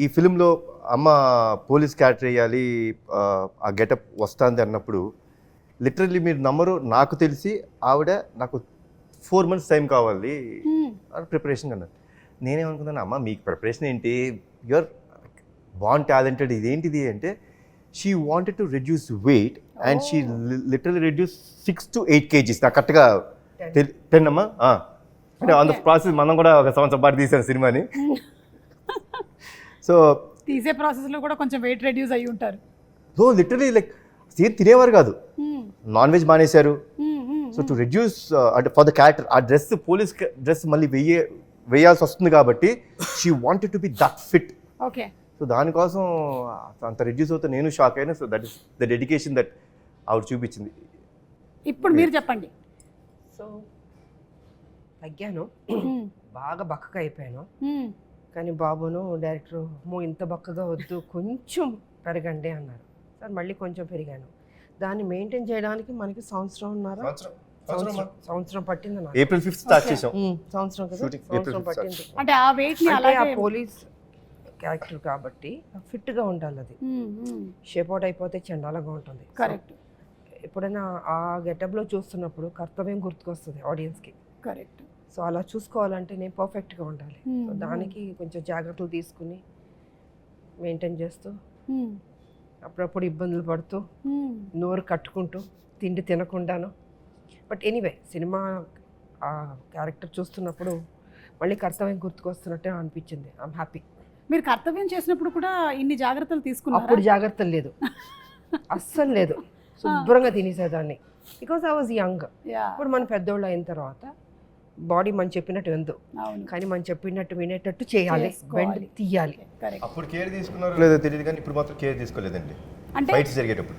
ఈ ఫిలింలో అమ్మ పోలీస్ క్యారెక్టర్ వేయాలి, ఆ గెటప్ వస్తుంది అన్నప్పుడు లిటరల్లీ మీరు నమ్మరు, నాకు తెలిసి ఆవిడ నాకు 4 months టైం కావాలి ప్రిపరేషన్ అన్నారు. నేనేమనుకున్నాను, అమ్మ మీకు ప్రిపరేషన్ ఏంటి, యూఆర్ బాన్ టాలెంటెడ్, ఇదేంటిది అంటే she wanted to reduce weight and she literally reduce 6 to 8 kgs. నాకు కరెక్ట్గా 10 అమ్మా. అంటే ఆన్ ద ప్రాసెస్ మనం కూడా ఒక సంవత్సరం పాటు తీసాను సినిమాని. సో తీసే ప్రాసెస్లో కూడా కొంచెం వెయిట్ రెడ్యూస్ అయ్యి ఉంటారు. సో లిటరలీ లైక్ తినేవారు కాదు, నాన్ వెజ్ మానేశారు. సో టు రెడ్యూస్ అంటే ఫర్ ద క్యారెక్టర్ ఆ డ్రెస్, పోలీస్ డ్రెస్ మళ్ళీ వేయాల్సి వస్తుంది కాబట్టి she wanted to be that fit. Okay. So దానికోసం అంత రెడ్యూస్ అవుతే నేను షాక్ అయినా. So that is the dedication that ఆవిడ చూపించింది. ఇప్పుడు మీరు చెప్పండి. సో తగ్గాను, బాగా బక్కగా అయిపోయాను. కానీ బాబును డైరెక్టర్ ఇంత బక్కగా వద్దు, కొంచెం పెరగండి అన్నారు. సార్ మళ్ళీ కొంచెం పెరిగాను. దాన్ని మెయింటైన్ చేయడానికి మనకి సంవత్సరం పట్టింది నాకు. April 5th స్టార్ట్ చేసాం. సంవత్సరం కదా, సంవత్సరం పట్టింది. అంటే ఆ వెయిట్ ని అంటే ఆ అలాగే పోలీస్ క్యారెక్టర్ కాబట్టి ఫిట్గా ఉండాలి. అది షేప్ అవుట్ అయిపోతే చండాలంగా ఉంటుంది. కరెక్ట్. ఎప్పుడైనా ఆ గెటప్లో చూస్తున్నప్పుడు కర్తవ్యం గుర్తుకొస్తుంది ఆడియన్స్కి. కరెక్ట్. సో అలా చూసుకోవాలంటే నేను పర్ఫెక్ట్గా ఉండాలి. సో దానికి కొంచెం జాగ్రత్తలు తీసుకుని మెయింటైన్ చేస్తూ, అప్పుడప్పుడు ఇబ్బందులు పడుతూ, నోరు కట్టుకుంటూ, తిండి తినకుండాను. బట్ ఎనీవే సినిమా ఆ క్యారెక్టర్ చూస్తున్నప్పుడు మళ్ళీ కర్తవ్యం గుర్తుకొస్తున్నట్టే అనిపించింది. I'm happy. మీరు కర్తవ్యం చేసినప్పుడు కూడా ఇన్ని జాగ్రత్తలు తీసుకున్నారు? అప్పుడు జాగ్రత్తలు లేదు, అస్సలు లేదు. శుభ్రంగా తినేసేదాన్ని, బికాస్ ఐ వాజ్ యంగ్. ఇప్పుడు మన పెద్దోళ్ళు అయిన తర్వాత బాడీ మనం చెప్పినట్టు విందు, కానీ మనం చెప్పినట్టు వినేటట్టు చేయాలి, వెంట తీయాలి. అప్పుడు కేర్ తీసుకున్నారో లేదో తెలియదు కానీ ఇప్పుడు మాత్రం కేర్ తీసుకోలేదండి. అంటే ఫైట్స్ జరిగేటప్పుడు